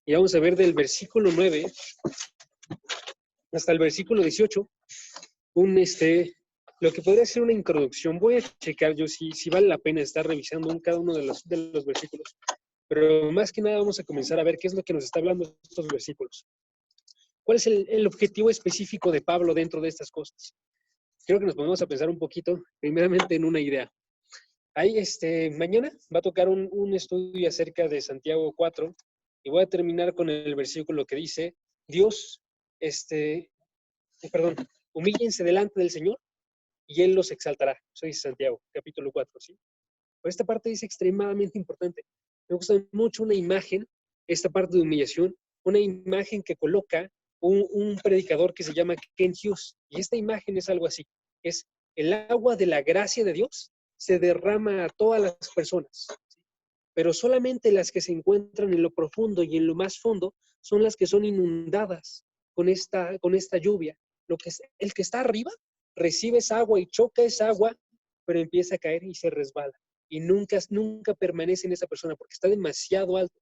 Y vamos a ver del versículo 9 hasta el versículo 18, lo que podría ser una introducción. Voy a checar yo si vale la pena estar revisando cada uno de los versículos. Pero más que nada vamos a comenzar a ver qué es lo que nos está hablando estos versículos. ¿Cuál es el objetivo específico de Pablo dentro de estas cosas? Creo que nos ponemos a pensar un poquito, primeramente en una idea. Ahí, mañana va a tocar un estudio acerca de Santiago 4 y voy a terminar con el versículo que dice, Dios, humíllense delante del Señor y Él los exaltará. Eso dice Santiago, capítulo 4, ¿sí? Pero esta parte es extremadamente importante. Me gusta mucho una imagen, esta parte de humillación, una imagen que coloca un predicador que se llama Ken Hughes. Y esta imagen es algo así. Es el agua de la gracia de Dios se derrama a todas las personas. ¿Sí? Pero solamente las que se encuentran en lo profundo y en lo más fondo son las que son inundadas con esta lluvia. El que está arriba recibe esa agua y choca esa agua, pero empieza a caer y se resbala. Y nunca permanece en esa persona porque está demasiado alto.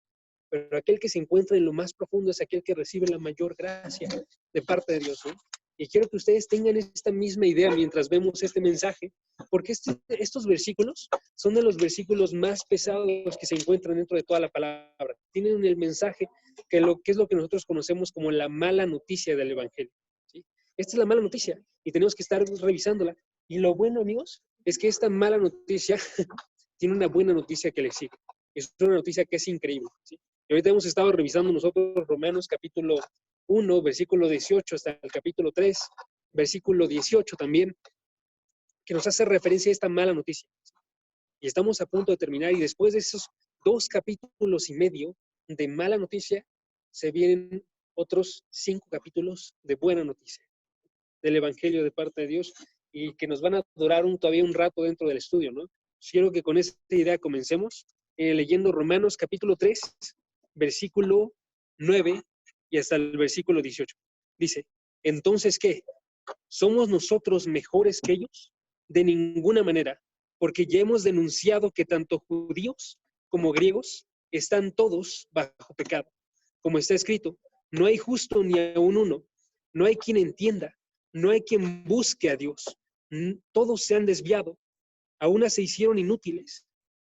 Pero aquel que se encuentra en lo más profundo es aquel que recibe la mayor gracia de parte de Dios, ¿no? Y quiero que ustedes tengan esta misma idea mientras vemos este mensaje, porque estos versículos son de los versículos más pesados que se encuentran dentro de toda la palabra. Tienen el mensaje que es lo que nosotros conocemos como la mala noticia del Evangelio, ¿sí? Esta es la mala noticia y tenemos que estar revisándola. Y lo bueno, amigos, es que esta mala noticia tiene una buena noticia que le sigue. Es una noticia que es increíble, ¿sí? Y ahorita hemos estado revisando nosotros Romanos capítulo 1, versículo 18 hasta el capítulo 3, versículo 18 también, que nos hace referencia a esta mala noticia. Y estamos a punto de terminar y después de esos 2 capítulos y medio de mala noticia, se vienen otros 5 capítulos de buena noticia del Evangelio de parte de Dios y que nos van a durar todavía un rato dentro del estudio, ¿no? Quiero que con esta idea comencemos leyendo Romanos capítulo 3, versículo 9 y hasta el versículo 18. Dice, ¿entonces qué? ¿Somos nosotros mejores que ellos? De ninguna manera, porque ya hemos denunciado que tanto judíos como griegos están todos bajo pecado. Como está escrito, no hay justo ni aun uno, no hay quien entienda, no hay quien busque a Dios. Todos se han desviado, a unas se hicieron inútiles.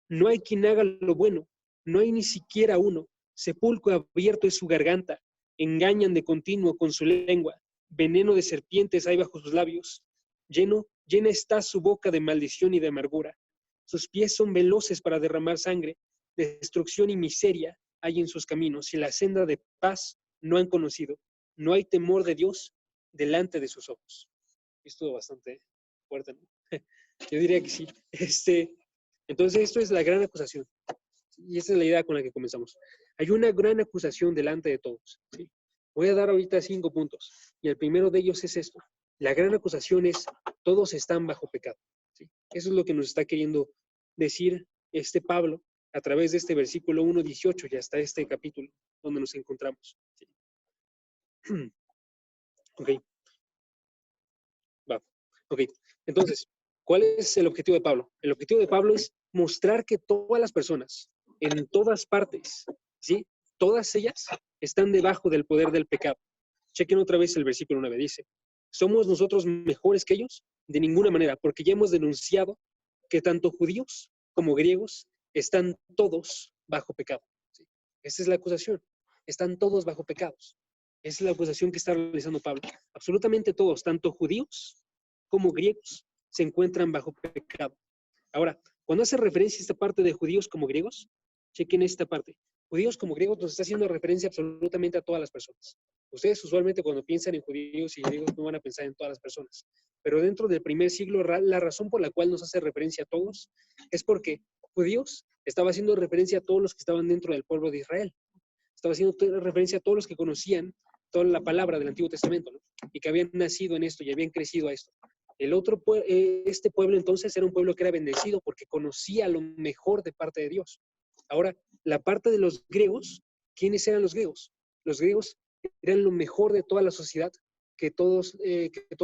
No hay quien haga lo bueno, no hay ni siquiera uno. Sepulcro abierto es su garganta, engañan de continuo con su lengua, veneno de serpientes hay bajo sus labios. Llena está su boca de maldición y de amargura. Sus pies son veloces para derramar sangre, destrucción y miseria hay en sus caminos, y la senda de paz no han conocido. No hay temor de Dios delante de sus ojos. Esto es bastante fuerte, ¿no? Yo diría que sí. Entonces, esto es la gran acusación. Y esa es la idea con la que comenzamos. Hay una gran acusación delante de todos, ¿sí? Voy a dar ahorita 5 puntos. Y el primero de ellos es esto. La gran acusación es, todos están bajo pecado, ¿sí? Eso es lo que nos está queriendo decir Pablo a través de este versículo 1:18 y hasta este capítulo donde nos encontramos, ¿sí? Ok. Va. Ok. Entonces, ¿cuál es el objetivo de Pablo? El objetivo de Pablo es mostrar que todas las personas, en todas partes, ¿sí? Todas ellas están debajo del poder del pecado. Chequen otra vez el versículo 9. Dice, ¿somos nosotros mejores que ellos? De ninguna manera, porque ya hemos denunciado que tanto judíos como griegos están todos bajo pecado, ¿sí? Esa es la acusación. Están todos bajo pecados. Esa es la acusación que está realizando Pablo. Absolutamente todos, tanto judíos como griegos, se encuentran bajo pecado. Ahora, cuando hace referencia a esta parte de judíos como griegos, chequen esta parte. Judíos como griegos nos está haciendo referencia absolutamente a todas las personas. Ustedes usualmente cuando piensan en judíos y griegos no van a pensar en todas las personas. Pero dentro del primer siglo, la razón por la cual nos hace referencia a todos es porque judíos estaba haciendo referencia a todos los que estaban dentro del pueblo de Israel. Estaba haciendo referencia a todos los que conocían toda la palabra del Antiguo Testamento, ¿no? Y que habían nacido en esto y habían crecido a esto. Este pueblo entonces era un pueblo que era bendecido porque conocía lo mejor de parte de Dios. Ahora, la parte de los griegos, ¿quiénes eran los griegos? Los griegos eran lo mejor de toda la sociedad que todas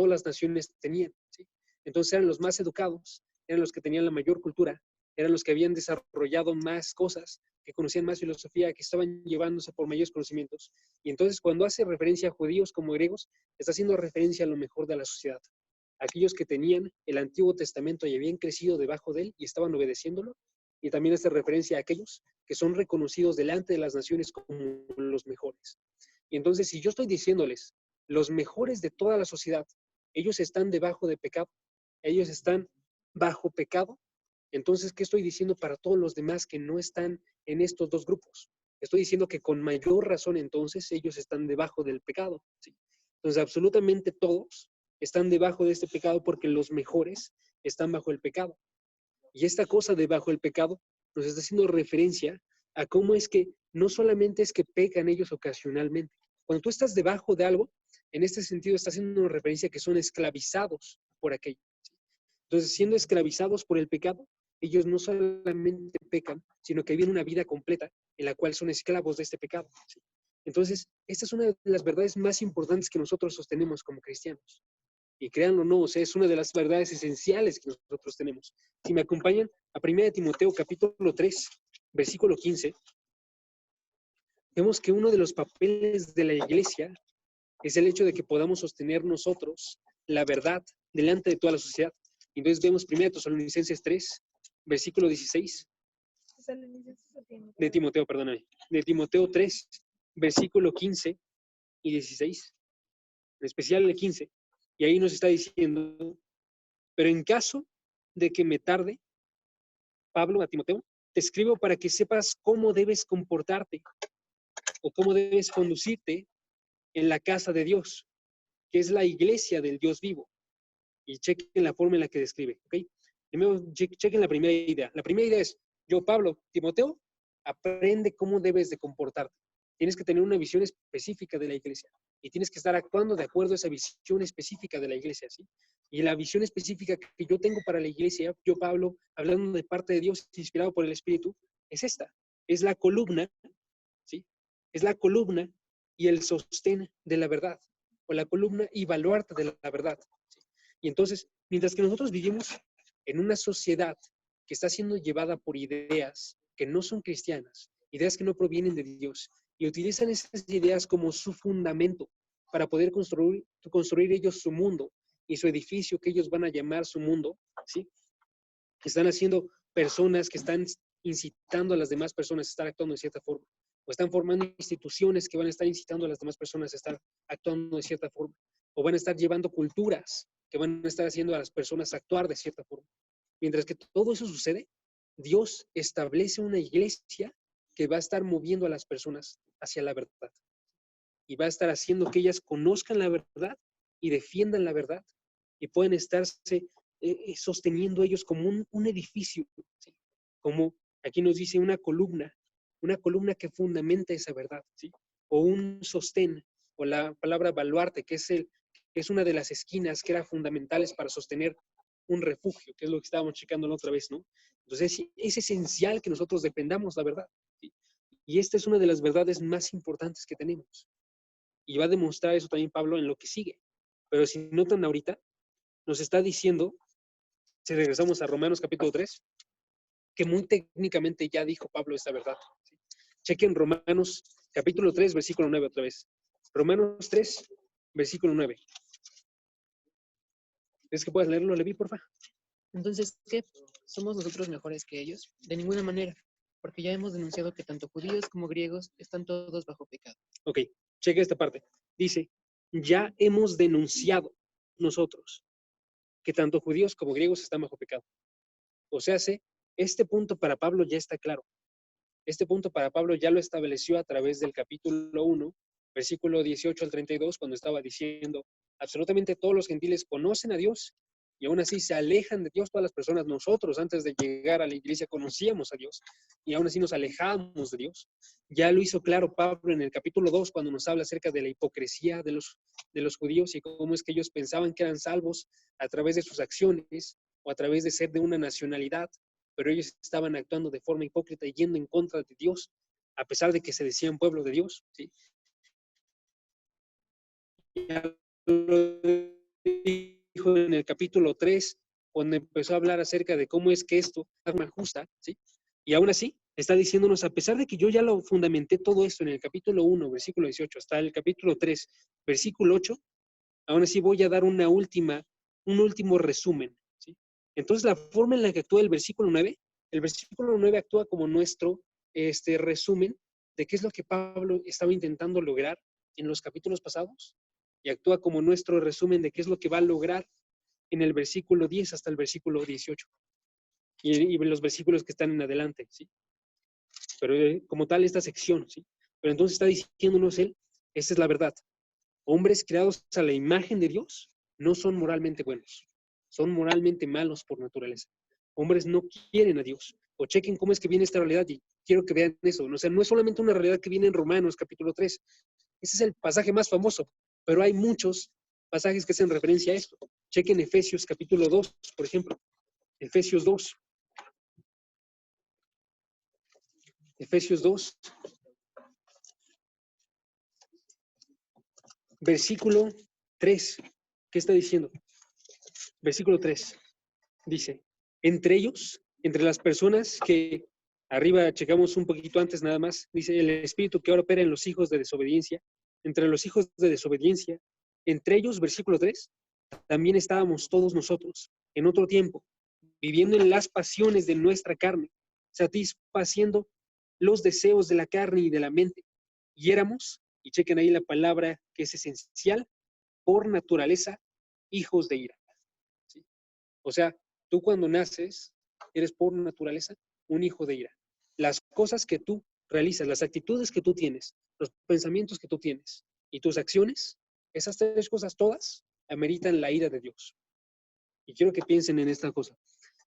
las naciones tenían, ¿sí? Entonces eran los más educados, eran los que tenían la mayor cultura, eran los que habían desarrollado más cosas, que conocían más filosofía, que estaban llevándose por mayores conocimientos. Y entonces cuando hace referencia a judíos como griegos, está haciendo referencia a lo mejor de la sociedad. Aquellos que tenían el Antiguo Testamento y habían crecido debajo de él y estaban obedeciéndolo. Y también hace referencia a aquellos que son reconocidos delante de las naciones como los mejores. Y entonces, si yo estoy diciéndoles, los mejores de toda la sociedad, ellos están debajo de pecado, ellos están bajo pecado, entonces, ¿qué estoy diciendo para todos los demás que no están en estos dos grupos? Estoy diciendo que con mayor razón, entonces, ellos están debajo del pecado, ¿sí? Entonces, absolutamente todos están debajo de este pecado porque los mejores están bajo el pecado. Y esta cosa de bajo el pecado nos está haciendo referencia a cómo es que no solamente es que pecan ellos ocasionalmente. Cuando tú estás debajo de algo, en este sentido está haciendo referencia a que son esclavizados por aquello. Entonces, siendo esclavizados por el pecado, ellos no solamente pecan, sino que viven una vida completa en la cual son esclavos de este pecado. ¿Sí? Entonces, esta es una de las verdades más importantes que nosotros sostenemos como cristianos. Y créanlo o no, o sea, es una de las verdades esenciales que nosotros tenemos. Si me acompañan a 1 Timoteo capítulo 3, versículo 15, vemos que uno de los papeles de la iglesia es el hecho de que podamos sostener nosotros la verdad delante de toda la sociedad. Entonces vemos 1 Tesalonicenses 3, versículo 16. De Timoteo, perdóname. De Timoteo 3, versículo 15 y 16. En especial el 15. Y ahí nos está diciendo, pero en caso de que me tarde, Pablo a Timoteo, te escribo para que sepas cómo debes comportarte o cómo debes conducirte en la casa de Dios, que es la iglesia del Dios vivo. Y chequen la forma en la que describe, ¿ok? Primero, chequen la primera idea. La primera idea es, yo, Pablo, Timoteo, aprende cómo debes de comportarte. Tienes que tener una visión específica de la iglesia y tienes que estar actuando de acuerdo a esa visión específica de la iglesia, ¿sí? Y la visión específica que yo tengo para la iglesia, yo, Pablo, hablando de parte de Dios, inspirado por el Espíritu, es esta. Es la columna, ¿sí? Es la columna y el sostén de la verdad, o la columna y baluarte de la verdad. ¿Sí? Y entonces, mientras que nosotros vivimos en una sociedad que está siendo llevada por ideas que no son cristianas, ideas que no provienen de Dios, y utilizan esas ideas como su fundamento para poder construir ellos su mundo y su edificio que ellos van a llamar su mundo, ¿sí? Están haciendo personas que están incitando a las demás personas a estar actuando de cierta forma, o están formando instituciones que van a estar incitando a las demás personas a estar actuando de cierta forma, o van a estar llevando culturas que van a estar haciendo a las personas actuar de cierta forma. Mientras que todo eso sucede, Dios establece una iglesia que va a estar moviendo a las personas hacia la verdad y va a estar haciendo que ellas conozcan la verdad y defiendan la verdad y pueden estarse sosteniendo ellos como un edificio, ¿sí? Como aquí nos dice una columna que fundamenta esa verdad, ¿sí? O un sostén, o la palabra baluarte, que es una de las esquinas que eran fundamentales para sostener un refugio, que es lo que estábamos checando la otra vez, ¿no? Entonces es esencial que nosotros dependamos la verdad, ¿sí? Y esta es una de las verdades más importantes que tenemos. Y va a demostrar eso también Pablo en lo que sigue. Pero si notan ahorita, nos está diciendo, si regresamos a Romanos capítulo 3, que muy técnicamente ya dijo Pablo esta verdad. ¿Sí? Chequen Romanos capítulo 3, versículo 9 otra vez. Romanos 3, versículo 9. ¿Es que puedas leerlo, Levi, porfa? Entonces, ¿qué? ¿Somos nosotros mejores que ellos? De ninguna manera, porque ya hemos denunciado que tanto judíos como griegos están todos bajo pecado. Ok, cheque esta parte. Dice, ya hemos denunciado nosotros que tanto judíos como griegos están bajo pecado. O sea, este punto para Pablo ya está claro. Este punto para Pablo ya lo estableció a través del capítulo 1, versículo 18 al 32, cuando estaba diciendo, absolutamente todos los gentiles conocen a Dios y aún así se alejan de Dios. Todas las personas, nosotros antes de llegar a la iglesia conocíamos a Dios y aún así nos alejamos de Dios. Ya lo hizo claro Pablo en el capítulo 2 cuando nos habla acerca de la hipocresía de los judíos y cómo es que ellos pensaban que eran salvos a través de sus acciones o a través de ser de una nacionalidad, pero ellos estaban actuando de forma hipócrita y yendo en contra de Dios, a pesar de que se decían pueblo de Dios, ¿sí? Ya lo dijo en el capítulo 3, cuando empezó a hablar acerca de cómo es que esto es una justa, ¿sí? Y aún así, está diciéndonos, a pesar de que yo ya lo fundamenté todo esto en el capítulo 1, versículo 18, hasta el capítulo 3, versículo 8, aún así voy a dar un último resumen, ¿sí? Entonces, la forma en la que actúa el versículo 9 actúa como nuestro resumen de qué es lo que Pablo estaba intentando lograr en los capítulos pasados, y actúa como nuestro resumen de qué es lo que va a lograr en el versículo 10 hasta el versículo 18, y los versículos que están en adelante, ¿sí? Pero como tal, esta sección, ¿sí? Pero entonces está diciéndonos él, esta es la verdad. Hombres creados a la imagen de Dios no son moralmente buenos, son moralmente malos por naturaleza. Hombres no quieren a Dios. O chequen cómo es que viene esta realidad y quiero que vean eso. O sea, no es solamente una realidad que viene en Romanos capítulo 3. Ese es el pasaje más famoso, pero hay muchos pasajes que hacen referencia a esto. Chequen Efesios capítulo 2, por ejemplo. Efesios 2. Efesios 2, versículo 3. ¿Qué está diciendo? Versículo 3. Dice, entre ellos, entre las personas que arriba checamos un poquito antes nada más, dice el espíritu que ahora opera en los hijos de desobediencia, entre los hijos de desobediencia, entre ellos, versículo 3, también estábamos todos nosotros en otro tiempo, viviendo en las pasiones de nuestra carne, satisfaciendo los deseos de la carne y de la mente, y éramos, y chequen ahí la palabra que es esencial, por naturaleza, hijos de ira. ¿Sí? O sea, tú cuando naces, eres por naturaleza un hijo de ira. Las cosas que tú realizas, las actitudes que tú tienes, los pensamientos que tú tienes y tus acciones, esas tres cosas todas ameritan la ira de Dios. Y quiero que piensen en esta cosa.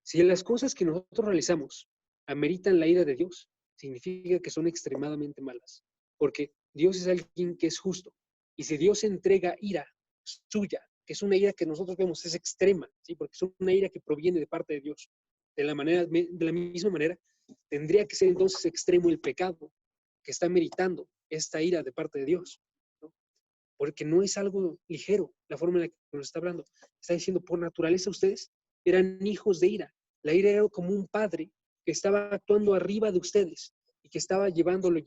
Si las cosas que nosotros realizamos ameritan la ira de Dios, significa que son extremadamente malas. Porque Dios es alguien que es justo. Y si Dios entrega ira suya, que es una ira que nosotros vemos es extrema, ¿sí? Porque es una ira que proviene de parte de Dios. De la misma manera, tendría que ser entonces extremo el pecado que está meritando esta ira de parte de Dios, ¿no? Porque no es algo ligero la forma en la que nos está hablando. Está diciendo, por naturaleza ustedes eran hijos de ira. La ira era como un padre que estaba actuando arriba de ustedes y que estaba llevándolo, y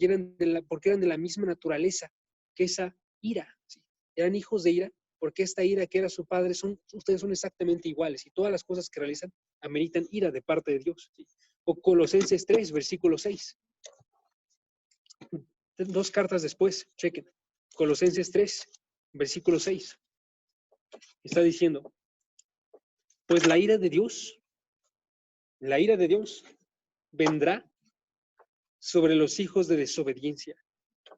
porque eran de la misma naturaleza que esa ira, ¿sí? Eran hijos de ira porque esta ira que era su padre, ustedes son exactamente iguales y todas las cosas que realizan ameritan ira de parte de Dios, ¿sí? O Colosenses 3, versículo 6. 2 cartas después, chequen. Colosenses 3, versículo 6. Está diciendo, pues la ira de Dios vendrá sobre los hijos de desobediencia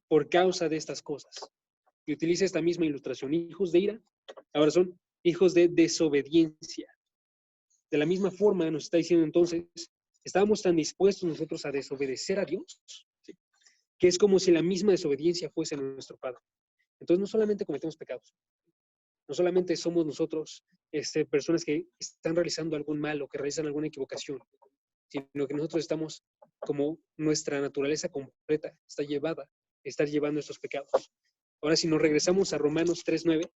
por causa de estas cosas. Y utiliza esta misma ilustración. Hijos de ira, ahora son hijos de desobediencia. De la misma forma nos está diciendo entonces, estábamos tan dispuestos nosotros a desobedecer a Dios, ¿sí? Que es como si la misma desobediencia fuese nuestro Padre. Entonces no solamente cometemos pecados, no solamente somos nosotros personas que están realizando algún mal o que realizan alguna equivocación, sino que nosotros estamos como nuestra naturaleza completa está llevando estos pecados. Ahora, si nos regresamos a Romanos 3:9,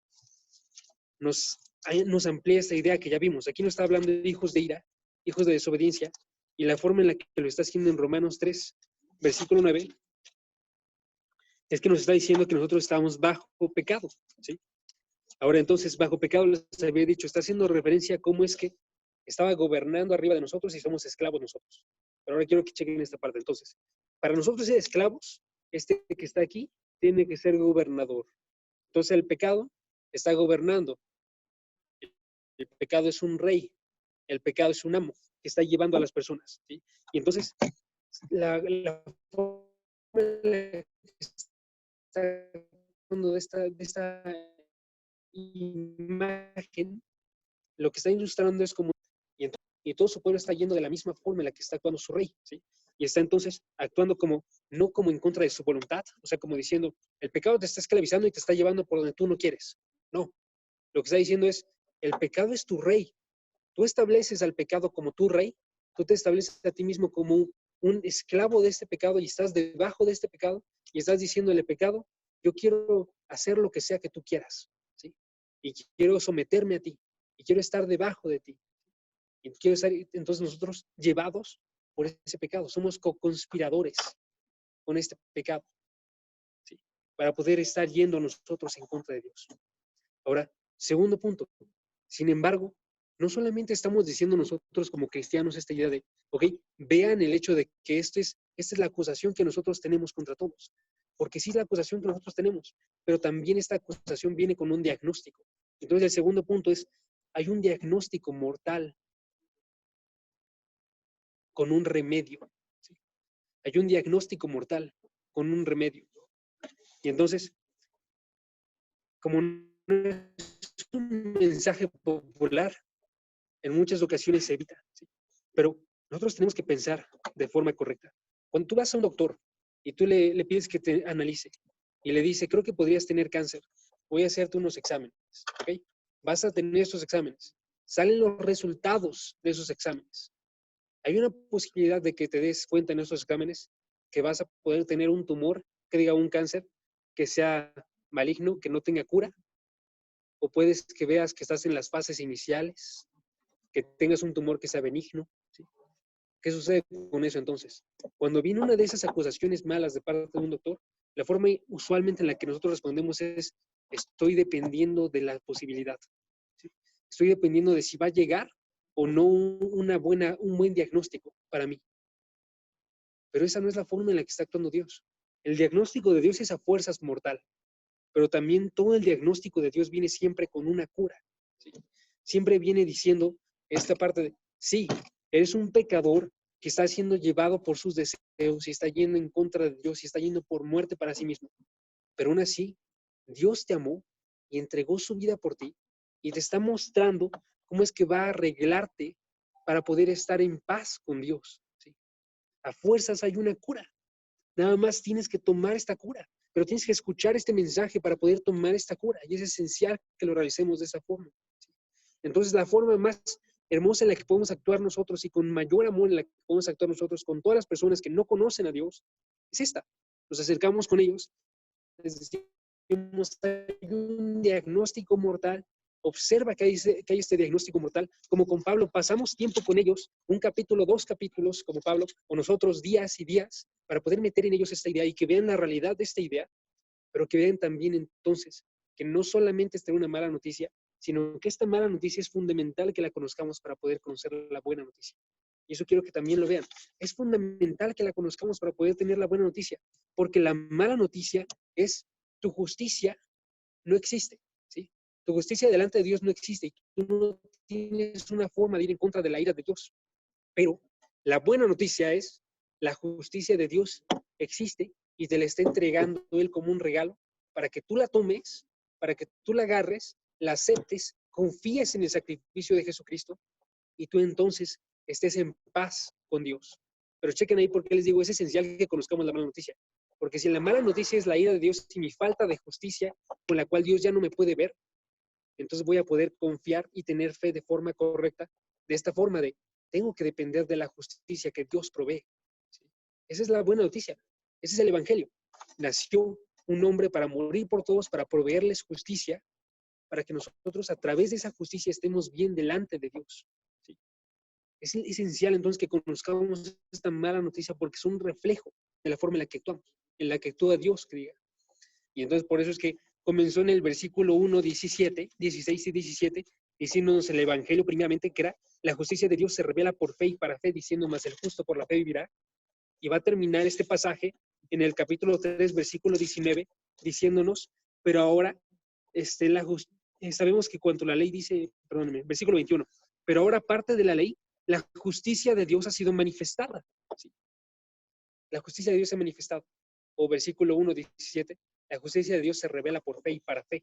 nos amplía esta idea que ya vimos. Aquí nos está hablando de hijos de ira, hijos de desobediencia, y la forma en la que lo está haciendo en Romanos 3, versículo 9, es que nos está diciendo que nosotros estamos bajo pecado, ¿sí? Ahora entonces, bajo pecado, les había dicho, está haciendo referencia a cómo es que estaba gobernando arriba de nosotros y somos esclavos nosotros. Pero ahora quiero que chequen esta parte. Entonces, para nosotros ser esclavos, este que está aquí tiene que ser gobernador. Entonces, el pecado está gobernando. El pecado es un rey. El pecado es un amo que está llevando a las personas, ¿sí? Y entonces, la forma de esta imagen, lo que está ilustrando es como, y todo su pueblo está yendo de la misma forma en la que está actuando su rey, ¿sí? Y está entonces actuando como, no como en contra de su voluntad, o sea, como diciendo, el pecado te está esclavizando y te está llevando por donde tú no quieres. No, lo que está diciendo es, el pecado es tu rey. Tú estableces al pecado como tu rey, tú te estableces a ti mismo como un esclavo de este pecado y estás debajo de este pecado y estás diciéndole, pecado, yo quiero hacer lo que sea que tú quieras, ¿sí? Y quiero someterme a ti y quiero estar debajo de ti. Y quiero estar entonces nosotros llevados por ese pecado. Somos co-conspiradores con este pecado, ¿sí? Para poder estar yendo nosotros en contra de Dios. Ahora, segundo punto. Sin embargo, no solamente estamos diciendo nosotros como cristianos esta idea de, ok, vean el hecho de que esta es la acusación que nosotros tenemos contra todos. Porque sí es la acusación que nosotros tenemos, pero también esta acusación viene con un diagnóstico. Entonces, el segundo punto es, hay un diagnóstico mortal con un remedio, ¿sí? Hay un diagnóstico mortal con un remedio. Y entonces, como no es un mensaje popular, en muchas ocasiones se evita, ¿sí? Pero nosotros tenemos que pensar de forma correcta. Cuando tú vas a un doctor y tú le pides que te analice y le dice, creo que podrías tener cáncer, voy a hacerte unos exámenes, ¿ok? Vas a tener estos exámenes. Salen los resultados de esos exámenes. Hay una posibilidad de que te des cuenta en esos exámenes que vas a poder tener un tumor, que diga un cáncer, que sea maligno, que no tenga cura, o puedes que veas que estás en las fases iniciales, que tengas un tumor que sea benigno, ¿sí? ¿Qué sucede con eso entonces? Cuando viene una de esas acusaciones malas de parte de un doctor, la forma usualmente en la que nosotros respondemos es, estoy dependiendo de la posibilidad, ¿sí? Estoy dependiendo de si va a llegar o no un buen diagnóstico para mí. Pero esa no es la forma en la que está actuando Dios. El diagnóstico de Dios es a fuerzas mortal, pero también todo el diagnóstico de Dios viene siempre con una cura, ¿sí? Siempre viene diciendo esta parte de, sí, eres un pecador que está siendo llevado por sus deseos y está yendo en contra de Dios y está yendo por muerte para sí mismo. Pero aún así, Dios te amó y entregó su vida por ti y te está mostrando cómo es que va a arreglarte para poder estar en paz con Dios, ¿sí? A fuerzas hay una cura. Nada más tienes que tomar esta cura, pero tienes que escuchar este mensaje para poder tomar esta cura y es esencial que lo realicemos de esa forma, ¿sí? Entonces, la forma más hermosa en la que podemos actuar nosotros y con mayor amor en la que podemos actuar nosotros con todas las personas que no conocen a Dios es esta. Nos acercamos con ellos, les decimos, hay un diagnóstico mortal, observa que hay este diagnóstico mortal, como con Pablo, pasamos tiempo con ellos, un capítulo, 2 capítulos, como Pablo, o nosotros días y días, para poder meter en ellos esta idea y que vean la realidad de esta idea, pero que vean también entonces que no solamente es tener una mala noticia, sino que esta mala noticia es fundamental que la conozcamos para poder conocer la buena noticia. Y eso quiero que también lo vean. Es fundamental que la conozcamos para poder tener la buena noticia, porque la mala noticia es tu justicia no existe, ¿sí? Tu justicia delante de Dios no existe y tú no tienes una forma de ir en contra de la ira de Dios. Pero la buena noticia es la justicia de Dios existe y te la está entregando Él como un regalo para que tú la tomes, para que tú la agarres, la aceptes, confíes en el sacrificio de Jesucristo y tú entonces estés en paz con Dios. Pero chequen ahí porque les digo, es esencial que conozcamos la mala noticia. Porque si la mala noticia es la ira de Dios y mi falta de justicia con la cual Dios ya no me puede ver, entonces voy a poder confiar y tener fe de forma correcta, de esta forma de, tengo que depender de la justicia que Dios provee, ¿sí? Esa es la buena noticia, ese es el Evangelio. Nació un hombre para morir por todos, para proveerles justicia, para que nosotros a través de esa justicia estemos bien delante de Dios, ¿sí? Es esencial entonces que conozcamos esta mala noticia porque es un reflejo de la forma en la que actuamos, en la que actúa Dios, que diga. Y entonces por eso es que comenzó en el versículo 1, 17, 16 y 17, diciéndonos el Evangelio primeramente que era la justicia de Dios se revela por fe y para fe, diciendo más el justo por la fe vivirá. Y va a terminar este pasaje en el capítulo 3, versículo 19, diciéndonos, pero ahora sabemos que cuanto la ley dice, perdónenme, versículo 21, pero ahora parte de la ley, la justicia de Dios ha sido manifestada, ¿sí? La justicia de Dios se ha manifestado. O versículo 1, 17, la justicia de Dios se revela por fe y para fe,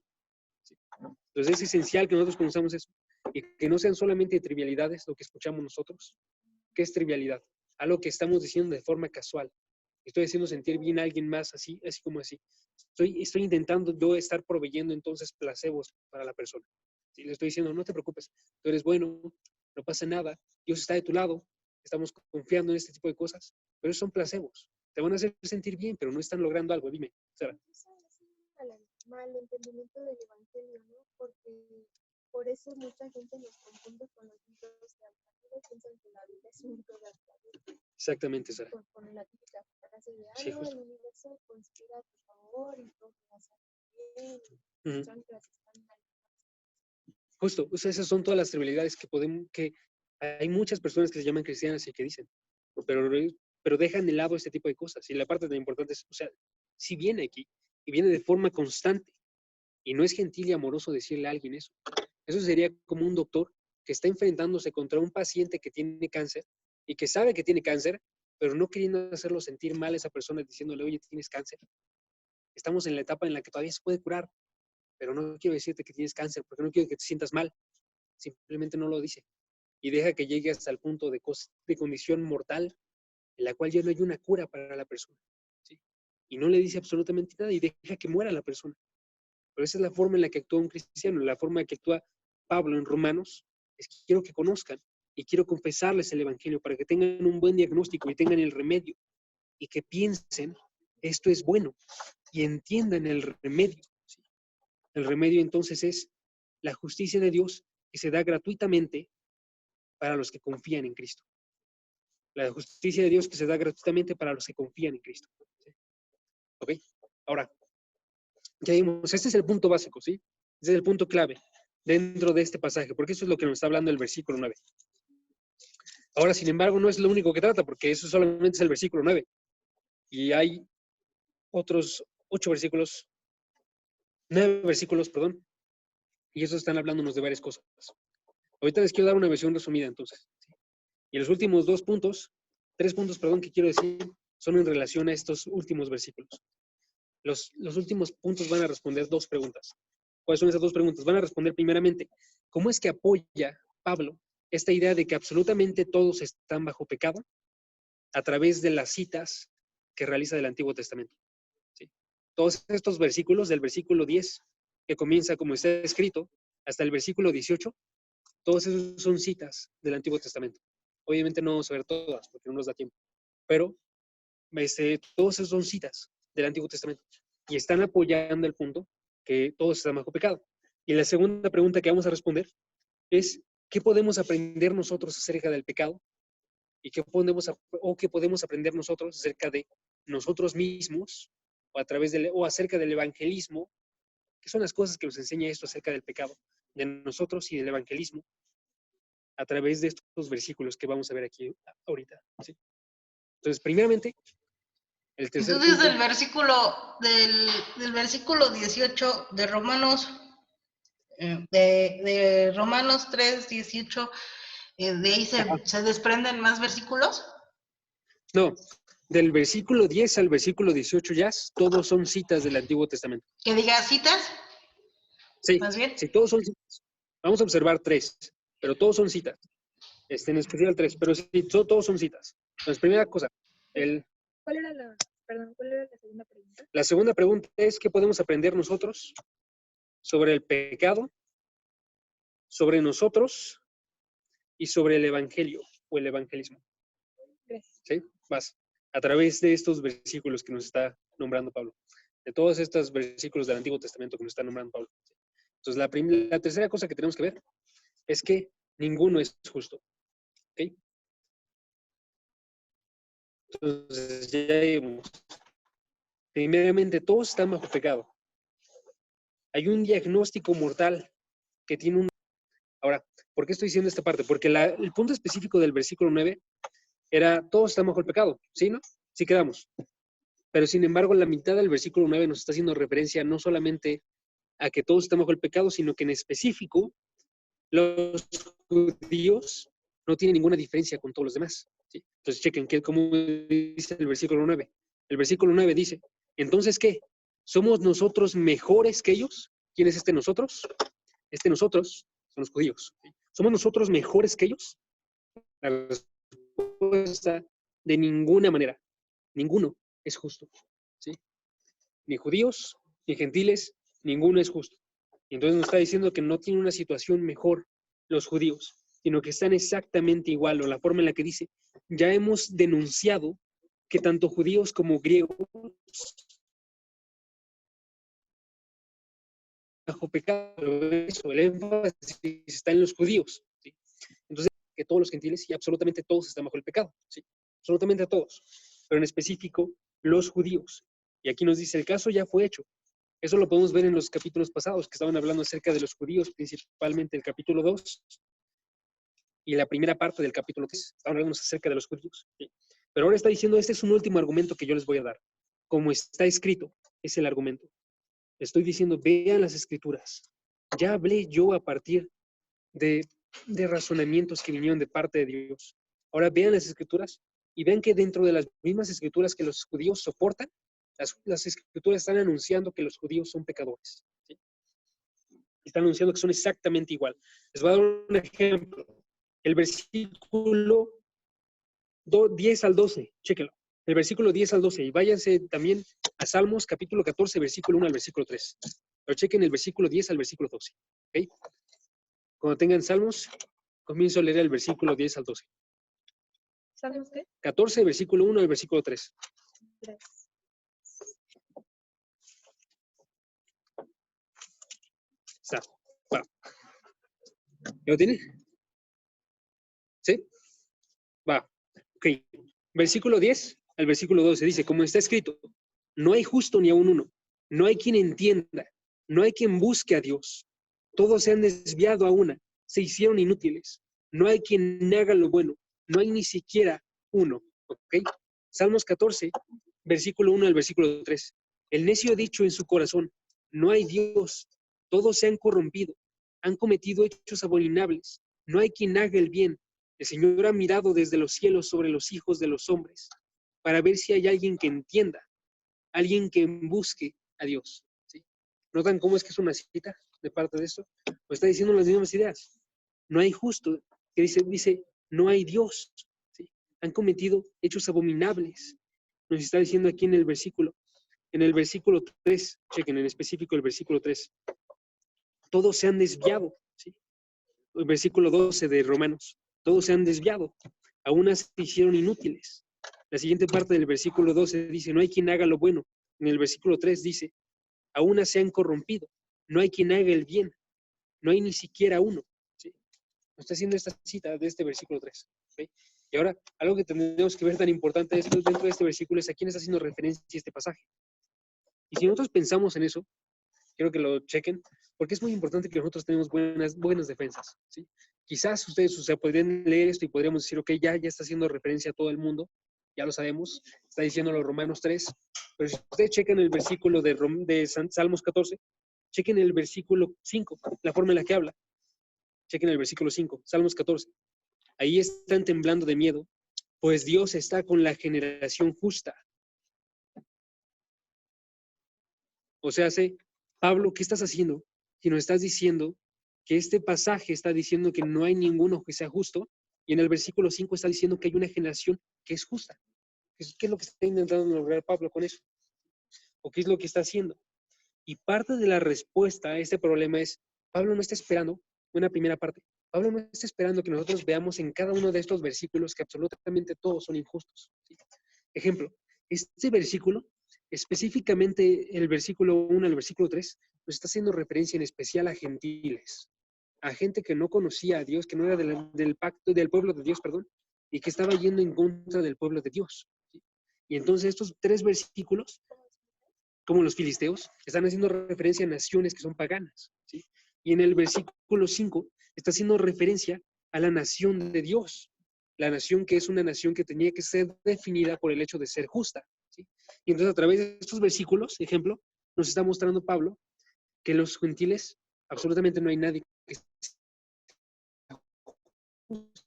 ¿sí? Entonces es esencial que nosotros conozcamos eso y que no sean solamente trivialidades lo que escuchamos nosotros. ¿Qué es trivialidad? Algo que estamos diciendo de forma casual. Estoy haciendo sentir bien a alguien más así, así como así. Estoy intentando yo estar proveyendo entonces placebos para la persona. ¿Sí? Le estoy diciendo, no te preocupes, tú eres bueno, no pasa nada, Dios está de tu lado, estamos confiando en este tipo de cosas, pero esos son placebos. Te van a hacer sentir bien, pero no están logrando algo. Dime, Sara. Malentendimiento del evangelio, ¿no? Porque por eso mucha gente nos confunde con los libros de autoayuda Exactamente, Sara. Con la típica frase de, Sí, no, justo. el universo conspira a tu favor y todo va a salir bien. Ujú. Son que las están mal. Justo, o sea, esas son todas las trivialidades que hay muchas personas que se llaman cristianas y que dicen, pero, pero dejan de lado este tipo de cosas. Y la parte tan importante es, o sea, si viene aquí y viene de forma constante y no es gentil y amoroso decirle a alguien eso. Eso sería como un doctor que está enfrentándose contra un paciente que tiene cáncer y que sabe que tiene cáncer, pero no queriendo hacerlo sentir mal a esa persona diciéndole, oye, tienes cáncer. Estamos en la etapa en la que todavía se puede curar, pero no quiero decirte que tienes cáncer porque no quiero que te sientas mal. Simplemente no lo dice. Y deja que llegue hasta el punto de condición mortal en la cual ya no hay una cura para la persona. ¿Sí? Y no le dice absolutamente nada y deja que muera la persona. Pero esa es la forma en la que actúa un cristiano, la forma en la que actúa Pablo en Romanos, es que quiero que conozcan y quiero confesarles el Evangelio para que tengan un buen diagnóstico y tengan el remedio y que piensen, esto es bueno y entiendan el remedio. ¿Sí? El remedio entonces es la justicia de Dios que se da gratuitamente para los que confían en Cristo. La justicia de Dios que se da gratuitamente para los que confían en Cristo. ¿Sí? ¿Ok? Ahora, ya vimos, este es el punto básico, ¿sí? Este es el punto clave dentro de este pasaje, porque eso es lo que nos está hablando el versículo 9. Ahora, sin embargo, no es lo único que trata, porque eso solamente es el versículo 9. Y hay otros 8 versículos, 9 versículos, perdón, y esos están hablándonos de varias cosas. Ahorita les quiero dar una versión resumida, entonces. ¿Sí? Y los últimos 2 puntos, 3 puntos, perdón, que quiero decir, son en relación a estos últimos versículos. Los últimos puntos van a responder 2 preguntas. ¿Cuáles son esas 2 preguntas? Van a responder primeramente, ¿cómo es que apoya Pablo esta idea de que absolutamente todos están bajo pecado a través de las citas que realiza del Antiguo Testamento? ¿Sí? Todos estos versículos, del versículo 10, que comienza como está escrito, hasta el versículo 18, todos esos son citas del Antiguo Testamento. Obviamente no vamos a ver todas porque no nos da tiempo, pero todos esos son citas del Antiguo Testamento y están apoyando el punto que todos están bajo pecado. Y la segunda pregunta que vamos a responder es, ¿qué podemos aprender nosotros acerca del pecado? ¿Y qué podemos aprender nosotros acerca de nosotros mismos o acerca del evangelismo? ¿Qué son las cosas que nos enseña esto acerca del pecado, de nosotros y del evangelismo a través de estos versículos que vamos a ver aquí ahorita? ¿Sí? Entonces, primeramente, el tercer Entonces, punto. del versículo 18 de Romanos, de Romanos 3, 18, de ahí se desprenden más versículos. No, del versículo 10 al versículo 18 ya, todos son citas del Antiguo Testamento. Que diga citas, Sí, más bien. sí, todos son citas. Vamos a observar 3, pero todos son citas. En especial 3, pero sí, todos son citas. Entonces, primera cosa, ¿Cuál era la segunda pregunta? la segunda pregunta es, ¿qué podemos aprender nosotros sobre el pecado, sobre nosotros y sobre el evangelio o el evangelismo? Gracias. ¿Sí? Vas. A través de estos versículos que nos está nombrando Pablo. De todos estos versículos del Antiguo Testamento que nos está nombrando Pablo. Entonces, la tercera cosa que tenemos que ver es que ninguno es justo. ¿Ok? Entonces, ya vimos. Primeramente, todos están bajo pecado. Hay un diagnóstico mortal que tiene un... Ahora, ¿por qué estoy diciendo esta parte? Porque el punto específico del versículo 9 era, todos están bajo el pecado, ¿sí, no? Sí quedamos. Pero sin embargo, la mitad del versículo 9 nos está haciendo referencia no solamente a que todos están bajo el pecado, sino que en específico los judíos no tienen ninguna diferencia con todos los demás. ¿Sí? Entonces, chequen cómo dice el versículo 9. El versículo 9 dice, ¿entonces qué? ¿Somos nosotros mejores que ellos? ¿Quién es este nosotros? Este nosotros son los judíos. ¿Sí? ¿Somos nosotros mejores que ellos? La respuesta, de ninguna manera. Ninguno es justo. ¿Sí? Ni judíos, ni gentiles, ninguno es justo. Y entonces nos está diciendo que no tiene una situación mejor los judíos, sino que están exactamente igual, o la forma en la que dice, ya hemos denunciado que tanto judíos como griegos bajo pecado, eso, el énfasis está en los judíos, ¿sí? Entonces, que todos los gentiles y absolutamente todos están bajo el pecado, ¿sí? absolutamente a todos, pero en específico los judíos. Y aquí nos dice, el caso ya fue hecho. Eso lo podemos ver en los capítulos pasados, que estaban hablando acerca de los judíos, principalmente el capítulo 2 y la primera parte del capítulo 3. Estaban hablando acerca de los judíos. ¿Sí? Pero ahora está diciendo, este es un último argumento que yo les voy a dar. Como está escrito, es el argumento. Estoy diciendo, vean las escrituras. Ya hablé yo a partir de razonamientos que vinieron de parte de Dios. Ahora vean las escrituras y vean que dentro de las mismas escrituras que los judíos soportan, las escrituras están anunciando que los judíos son pecadores. ¿Sí? Están anunciando que son exactamente igual. Les voy a dar un ejemplo. El versículo 10 al 12, chéquenlo. El versículo 10 al 12. Y váyanse también a Salmos capítulo 14, versículo 1 al versículo 3. Pero chequen el versículo 10 al versículo 12. ¿Okay? Cuando tengan Salmos, comienzo a leer el versículo 10 al 12. ¿Sabemos qué? 14, versículo 1 al versículo 3. 3. Está. Va. ¿Ya lo tiene? ¿Sí? Va. Ok. Versículo 10 al versículo 12 dice, como está escrito, no hay justo ni aun uno, no hay quien entienda, no hay quien busque a Dios. Todos se han desviado a una, se hicieron inútiles. No hay quien haga lo bueno, no hay ni siquiera uno. ¿Ok? Salmos 14, versículo 1 al versículo 3. El necio ha dicho en su corazón, no hay Dios, todos se han corrompido, han cometido hechos abominables, no hay quien haga el bien. El Señor ha mirado desde los cielos sobre los hijos de los hombres para ver si hay alguien que entienda, alguien que busque a Dios. ¿Sí? ¿Notan cómo es que es una cita de parte de esto? Pues está diciendo las mismas ideas. No hay justo, que dice, no hay Dios. ¿Sí? Han cometido hechos abominables. Nos está diciendo aquí en el versículo 3, chequen en específico el versículo 3. Todos se han desviado. ¿Sí? El versículo 12 de Romanos. Todos se han desviado. Aún se hicieron inútiles. La siguiente parte del versículo 12 dice, no hay quien haga lo bueno. En el versículo 3 dice, aún se han corrompido. No hay quien haga el bien. No hay ni siquiera uno. ¿Sí? Nos está haciendo esta cita de este versículo 3. ¿Okay? Y ahora, algo que tenemos que ver tan importante dentro de este versículo es a quién está haciendo referencia este pasaje. Y si nosotros pensamos en eso, quiero que lo chequen, porque es muy importante que nosotros tenemos buenas defensas. ¿Sí? Quizás ustedes podrían leer esto y podríamos decir, ok, ya está haciendo referencia a todo el mundo, ya lo sabemos, está diciendo los Romanos 3, pero si ustedes chequen el versículo de Salmos 14, chequen el versículo 5, la forma en la que habla. Chequen el versículo 5, Salmos 14. Ahí están temblando de miedo, pues Dios está con la generación justa. O sea, Pablo, ¿qué estás haciendo? Si nos estás diciendo que este pasaje está diciendo que no hay ninguno que sea justo, y en el versículo 5 está diciendo que hay una generación que es justa. ¿Qué es lo que está intentando lograr Pablo con eso? ¿O qué es lo que está haciendo? Y parte de la respuesta a este problema es, Pablo no está esperando una primera parte. Pablo no está esperando que nosotros veamos en cada uno de estos versículos que absolutamente todos son injustos. ¿Sí? Ejemplo, este versículo, específicamente el versículo 1 al versículo 3, nos está haciendo referencia en especial a gentiles, a gente que no conocía a Dios, que no era del pacto, del pueblo de Dios, perdón, y que estaba yendo en contra del pueblo de Dios. ¿Sí? Y entonces estos 3 versículos, como los filisteos, están haciendo referencia a naciones que son paganas. ¿Sí? Y en el versículo 5 está haciendo referencia a la nación de Dios, la nación que es una nación que tenía que ser definida por el hecho de ser justa. ¿Sí? Y entonces a través de estos versículos, ejemplo, nos está mostrando Pablo que los gentiles, absolutamente no hay nadie que sea justo.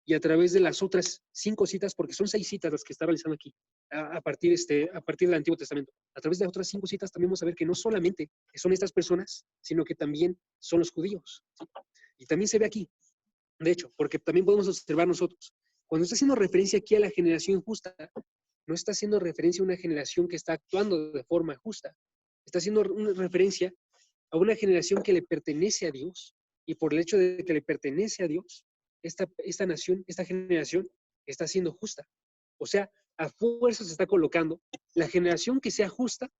Y a través de las otras 5 citas, porque son 6 citas las que está realizando aquí, a partir del Antiguo Testamento, a través de las otras 5 citas también vamos a ver que no solamente son estas personas, sino que también son los judíos. ¿Sí? Y también se ve aquí, de hecho, porque también podemos observar nosotros, cuando está haciendo referencia aquí a la generación justa, no está haciendo referencia a una generación que está actuando de forma justa, está haciendo una referencia a una generación que le pertenece a Dios, y por el hecho de que le pertenece a Dios, esta nación, esta generación, está siendo justa. O sea, a fuerza se está colocando, la generación que sea justa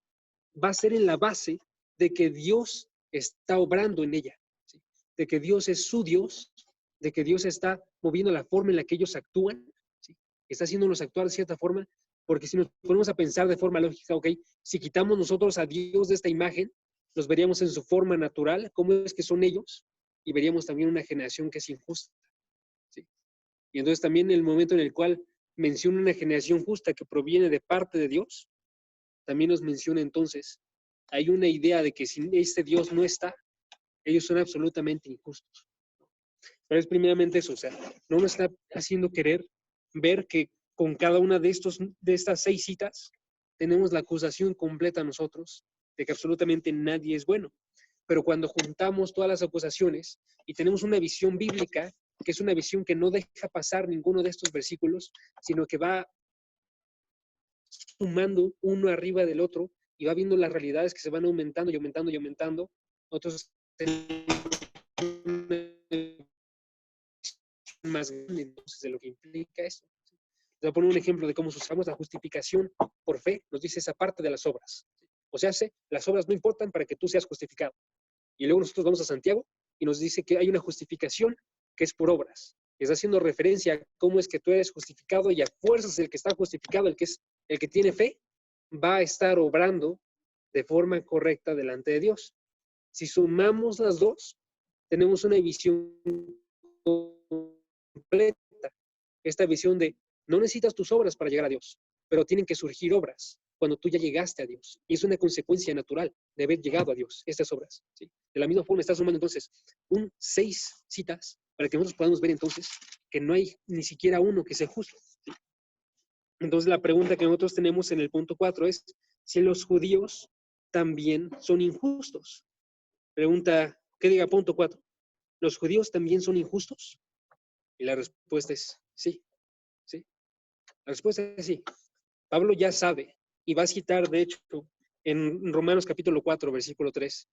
va a ser en la base de que Dios está obrando en ella, ¿sí? De que Dios es su Dios, de que Dios está moviendo la forma en la que ellos actúan, ¿sí? está haciéndolos actuar de cierta forma, porque si nos ponemos a pensar de forma lógica, ok, si quitamos nosotros a Dios de esta imagen, los veríamos en su forma natural, cómo es que son ellos, y veríamos también una generación que es injusta. ¿Sí? Y entonces también el momento en el cual menciona una generación justa que proviene de parte de Dios, también nos menciona entonces, hay una idea de que si este Dios no está, ellos son absolutamente injustos. Pero es primeramente eso, o sea, no nos está haciendo querer ver que con cada una de estas 6 citas tenemos la acusación completa nosotros de que absolutamente nadie es bueno. Pero cuando juntamos todas las acusaciones y tenemos una visión bíblica, que es una visión que no deja pasar ninguno de estos versículos, sino que va sumando uno arriba del otro y va viendo las realidades que se van aumentando y aumentando y aumentando, nosotros tenemos más grande entonces de lo que implica esto. Voy a poner un ejemplo de cómo usamos la justificación por fe, nos dice esa parte de las obras. O sea, las obras no importan para que tú seas justificado. Y luego nosotros vamos a Santiago y nos dice que hay una justificación que es por obras. Está haciendo referencia a cómo es que tú eres justificado y a fuerzas el que está justificado, el que tiene fe, va a estar obrando de forma correcta delante de Dios. Si sumamos las dos, tenemos una visión completa. Esta visión de no necesitas tus obras para llegar a Dios, pero tienen que surgir obras cuando tú ya llegaste a Dios. Y es una consecuencia natural de haber llegado a Dios, estas obras. ¿Sí? De la misma forma está sumando entonces 6 citas para que nosotros podamos ver entonces que no hay ni siquiera uno que sea justo. ¿Sí? Entonces la pregunta que nosotros tenemos en el punto 4 es si los judíos también son injustos. Pregunta, ¿qué diga punto 4? ¿Los judíos también son injustos? Y la respuesta es sí. ¿Sí? La respuesta es sí. Pablo ya sabe y va a citar, de hecho, en Romanos capítulo 4, versículo 3,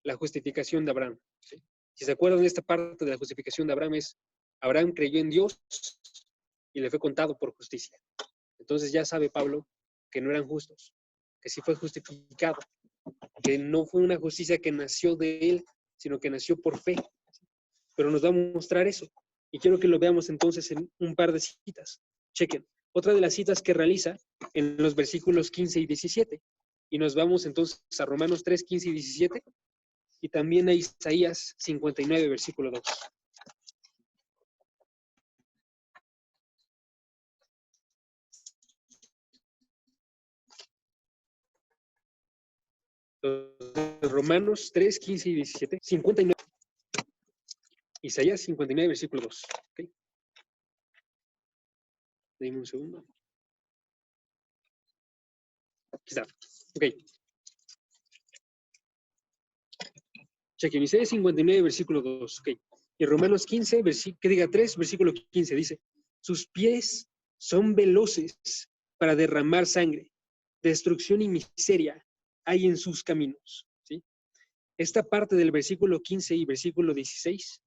la justificación de Abraham. ¿Sí? Si se acuerdan de esta parte de la justificación de Abraham es, Abraham creyó en Dios y le fue contado por justicia. Entonces ya sabe Pablo que no eran justos, que sí fue justificado, que no fue una justicia que nació de él, sino que nació por fe. Pero nos va a mostrar eso. Y quiero que lo veamos entonces en un par de citas. Chequen. Otra de las citas que realiza en los versículos 15 y 17. Y nos vamos entonces a Romanos 3, 15 y 17. Y también a Isaías 59, versículo 2. Romanos 3, 15 y 17. 59. Isaías 59, versículo 2. ¿Okay? Dime un segundo. Aquí está. Ok. Chequen, Isaías 59, versículo 2. Ok. Y Romanos 15, que diga 3, versículo 15, dice, sus pies son veloces para derramar sangre, destrucción y miseria hay en sus caminos. ¿Sí? Esta parte del versículo 15 y versículo 16,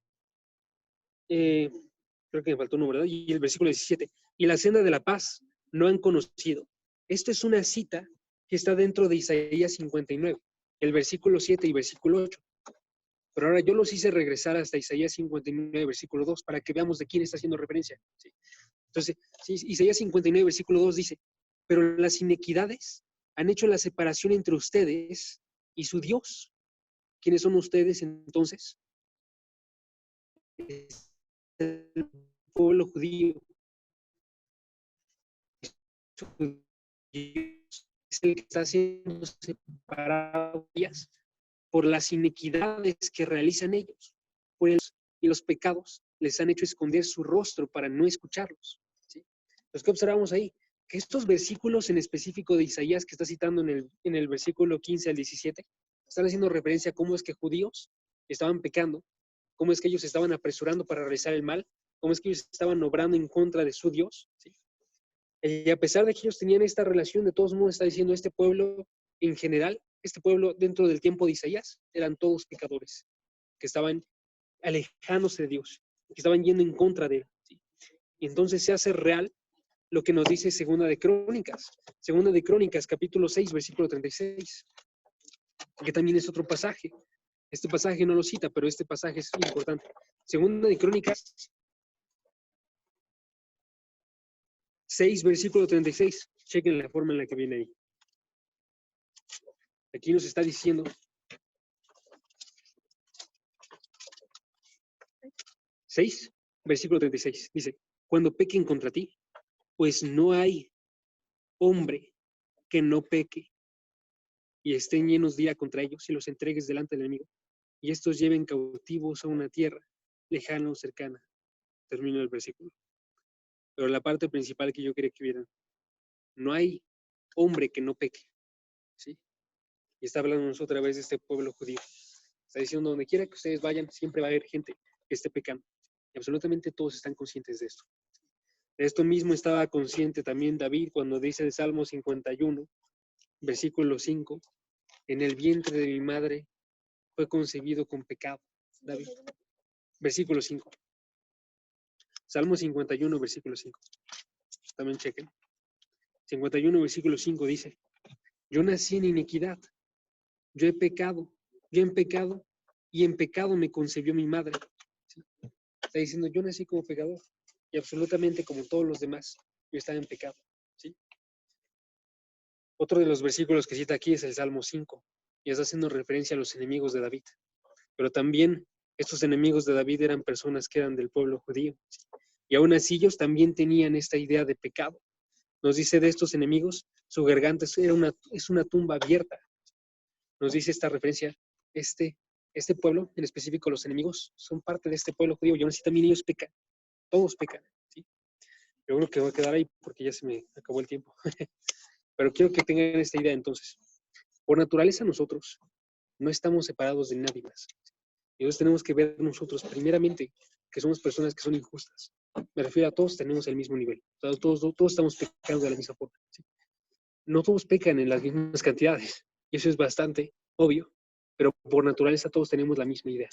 creo que me faltó uno, ¿verdad? Y el versículo 17, y la senda de la paz no han conocido. Esta es una cita que está dentro de Isaías 59, el versículo 7 y versículo 8. Pero ahora yo los hice regresar hasta Isaías 59, versículo 2, para que veamos de quién está haciendo referencia. ¿Sí? Entonces, Isaías 59, versículo 2 dice, pero las inequidades han hecho la separación entre ustedes y su Dios. ¿Quiénes son ustedes entonces? Es el pueblo judío. Es el que está siendo separado por las iniquidades que realizan ellos. Y los pecados les han hecho esconder su rostro para no escucharlos. ¿Sí? Entonces, ¿qué observamos ahí? Que estos versículos en específico de Isaías que está citando en el versículo 15 al 17, están haciendo referencia a cómo es que judíos estaban pecando, cómo es que ellos estaban apresurando para realizar el mal, cómo es que ellos estaban obrando en contra de su Dios. ¿Sí? Y a pesar de que ellos tenían esta relación, de todos modos está diciendo este pueblo en general, este pueblo dentro del tiempo de Isaías, eran todos pecadores, que estaban alejándose de Dios, que estaban yendo en contra de él. ¿Sí? Y entonces se hace real lo que nos dice Segunda de Crónicas, capítulo 6, versículo 36, que también es otro pasaje. Este pasaje no lo cita, pero este pasaje es importante. Segunda de Crónicas 6, versículo 36. Chequen la forma en la que viene ahí. Aquí nos está diciendo, 6, versículo 36. Dice, cuando pequen contra ti, pues no hay hombre que no peque y estén llenos de ira contra ellos y los entregues delante del enemigo y estos lleven cautivos a una tierra lejana o cercana. Termino el versículo. Pero la parte principal que yo quería que vieran, no hay hombre que no peque, ¿sí? Y está hablándonos otra vez de este pueblo judío. Está diciendo, donde quiera que ustedes vayan, siempre va a haber gente que esté pecando. Y absolutamente todos están conscientes de esto. De esto mismo estaba consciente también David cuando dice el Salmo 51, versículo 5, en el vientre de mi madre fue concebido con pecado. David, versículo 5. Salmo 51, versículo 5. También chequen. 51, versículo 5 dice, yo nací en iniquidad, yo he pecado y en pecado me concebió mi madre. ¿Sí? Está diciendo, yo nací como pecador y absolutamente como todos los demás, yo estaba en pecado. ¿Sí? Otro de los versículos que cita aquí es el Salmo 5 y está haciendo referencia a los enemigos de David. Pero también estos enemigos de David eran personas que eran del pueblo judío. ¿Sí? Y aún así ellos también tenían esta idea de pecado. Nos dice de estos enemigos, su garganta es una tumba abierta. Nos dice esta referencia, este pueblo, en específico los enemigos, son parte de este pueblo judío y aún así también ellos pecan, todos pecan. ¿Sí? Yo creo que voy a quedar ahí porque ya se me acabó el tiempo. Pero quiero que tengan esta idea entonces. Por naturaleza nosotros no estamos separados de nadie más. Y entonces tenemos que ver nosotros primeramente que somos personas que son injustas. Me refiero a todos tenemos el mismo nivel. O sea, todos estamos pecando de la misma forma. ¿Sí? No todos pecan en las mismas cantidades. Y eso es bastante obvio. Pero por naturaleza todos tenemos la misma idea.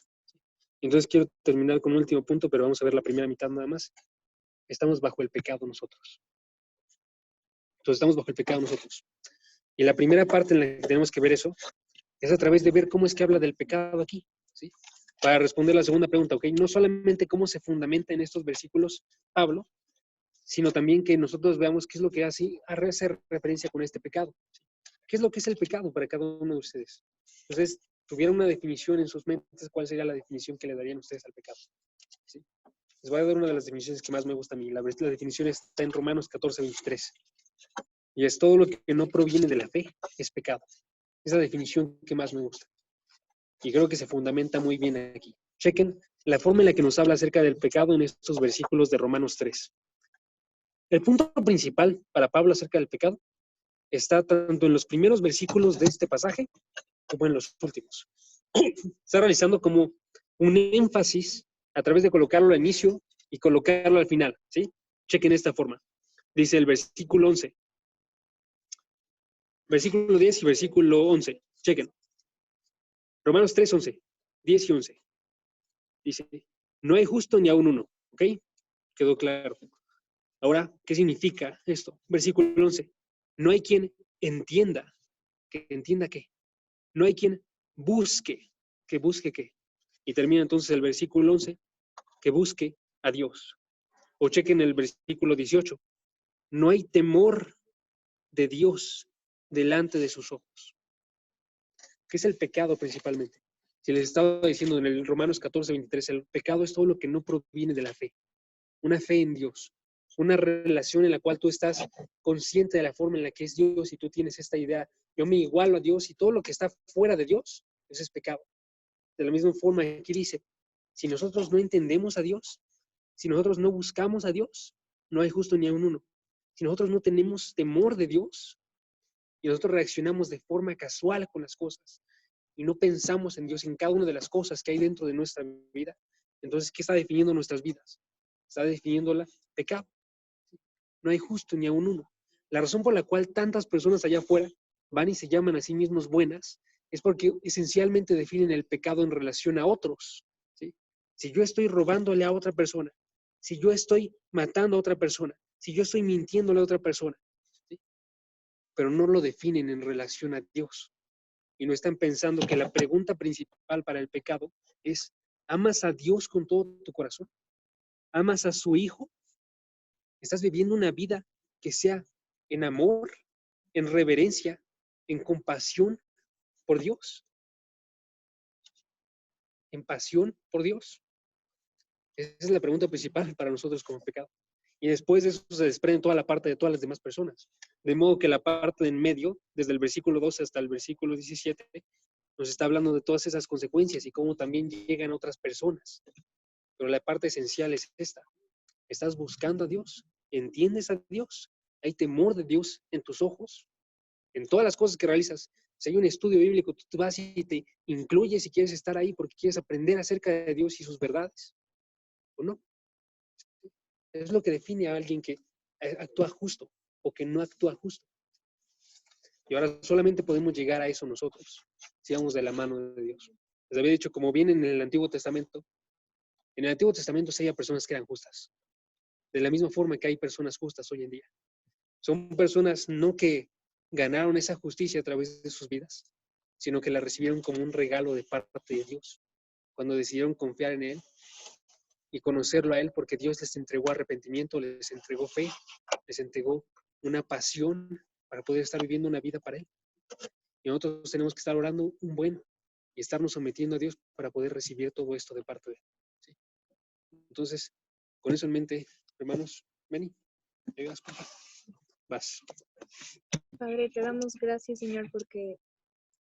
Entonces quiero terminar con un último punto, pero vamos a ver la primera mitad nada más. Estamos bajo el pecado nosotros. Entonces estamos bajo el pecado nosotros. Y la primera parte en la que tenemos que ver eso es a través de ver cómo es que habla del pecado aquí. ¿Sí? Para responder la segunda pregunta, ¿ok? No solamente cómo se fundamenta en estos versículos Pablo, sino también que nosotros veamos qué es lo que hace referencia con este pecado. ¿Sí? ¿Qué es lo que es el pecado para cada uno de ustedes? Entonces, tuviera una definición en sus mentes, ¿cuál sería la definición que le darían ustedes al pecado? ¿Sí? Les voy a dar una de las definiciones que más me gusta a mí. La definición está en Romanos 14, 23. Y es todo lo que no proviene de la fe es pecado. Esa definición que más me gusta. Y creo que se fundamenta muy bien aquí. Chequen la forma en la que nos habla acerca del pecado en estos versículos de Romanos 3. El punto principal para Pablo acerca del pecado está tanto en los primeros versículos de este pasaje como en los últimos. Está realizando como un énfasis a través de colocarlo al inicio y colocarlo al final. ¿Sí? Chequen esta forma. Dice el versículo 11. Versículo 10 y versículo 11. Chequen. Romanos 3, 11. 10 y 11. Dice, no hay justo ni aún uno. ¿Ok? Quedó claro. Ahora, ¿qué significa esto? Versículo 11. No hay quien entienda. ¿Que entienda qué? No hay quien busque. ¿Que busque qué? Y termina entonces el versículo 11. Que busque a Dios. O chequen el versículo 18. No hay temor de Dios delante de sus ojos. ¿Qué es el pecado principalmente? Si les estaba diciendo en el Romanos 14, 23, el pecado es todo lo que no proviene de la fe. Una fe en Dios. Una relación en la cual tú estás consciente de la forma en la que es Dios y tú tienes esta idea, yo me igualo a Dios y todo lo que está fuera de Dios, eso es pecado. De la misma forma aquí dice, si nosotros no entendemos a Dios, si nosotros no buscamos a Dios, no hay justo ni a un uno. Si nosotros no tenemos temor de Dios y nosotros reaccionamos de forma casual con las cosas y no pensamos en Dios en cada una de las cosas que hay dentro de nuestra vida, entonces, ¿qué está definiendo nuestras vidas? Está definiéndola pecado. No hay justo ni a un uno. La razón por la cual tantas personas allá afuera van y se llaman a sí mismos buenas es porque esencialmente definen el pecado en relación a otros. ¿Sí? Si yo estoy robándole a otra persona, si yo estoy matando a otra persona, si yo estoy mintiéndole a otra persona, ¿sí? Pero no lo definen en relación a Dios. Y no están pensando que la pregunta principal para el pecado es, ¿amas a Dios con todo tu corazón? ¿Amas a su Hijo? ¿Estás viviendo una vida que sea en amor, en reverencia, en compasión por Dios, en pasión por Dios. Esa es la pregunta principal para nosotros como pecado. Y después de eso se desprende toda la parte de todas las demás personas. De modo que la parte de en medio, desde el versículo 12 hasta el versículo 17, nos está hablando de todas esas consecuencias y cómo también llegan otras personas. Pero la parte esencial es esta. ¿Estás buscando a Dios? ¿Entiendes a Dios? ¿Hay temor de Dios en tus ojos? En todas las cosas que realizas. Si hay un estudio bíblico, tú vas y te incluyes si quieres estar ahí porque quieres aprender acerca de Dios y sus verdades. ¿O no? Es lo que define a alguien que actúa justo o que no actúa justo. Y ahora solamente podemos llegar a eso nosotros, si vamos de la mano de Dios. Les había dicho, como viene en el Antiguo Testamento sí hay personas que eran justas. De la misma forma que hay personas justas hoy en día. Son personas no que ganaron esa justicia a través de sus vidas, sino que la recibieron como un regalo de parte de Dios, cuando decidieron confiar en Él y conocerlo a Él, porque Dios les entregó arrepentimiento, les entregó fe, les entregó una pasión para poder estar viviendo una vida para Él. Y nosotros tenemos que estar orando un buen y estarnos sometiendo a Dios para poder recibir todo esto de parte de Él. ¿Sí? Entonces, con eso en mente, hermanos, Benny, ¿me ayudas, por favor? Vas. Padre, te damos gracias, Señor, porque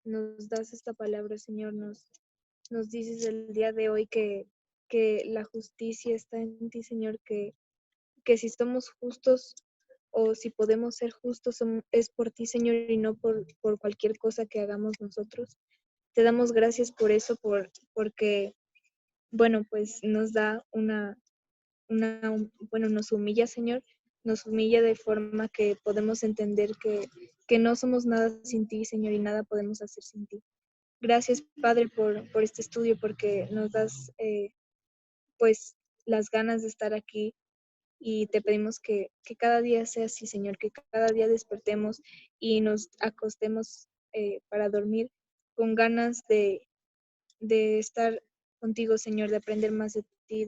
nos das esta palabra, Señor. Nos dices el día de hoy que la justicia está en ti, Señor, que si somos justos o si podemos ser justos es por ti, Señor, y no por cualquier cosa que hagamos nosotros. Te damos gracias por eso, porque, bueno, pues nos da bueno, nos humilla, Señor, nos humilla de forma que podemos entender que no somos nada sin ti, Señor, y nada podemos hacer sin ti. Gracias, Padre, por este estudio, porque nos das, pues, las ganas de estar aquí, y te pedimos que cada día sea así, Señor, que cada día despertemos y nos acostemos para dormir con ganas de estar contigo, Señor, de aprender más de ti,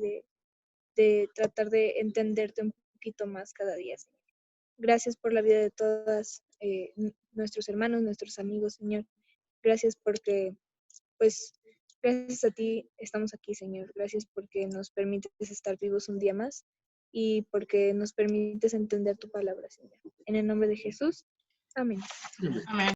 de tratar de entenderte un poquito más cada día, Señor. Gracias por la vida de todas nuestros hermanos, nuestros amigos, Señor. Gracias porque, pues, gracias a ti estamos aquí, Señor. Gracias porque nos permites estar vivos un día más y porque nos permites entender tu palabra, Señor. En el nombre de Jesús. Amén. Amén.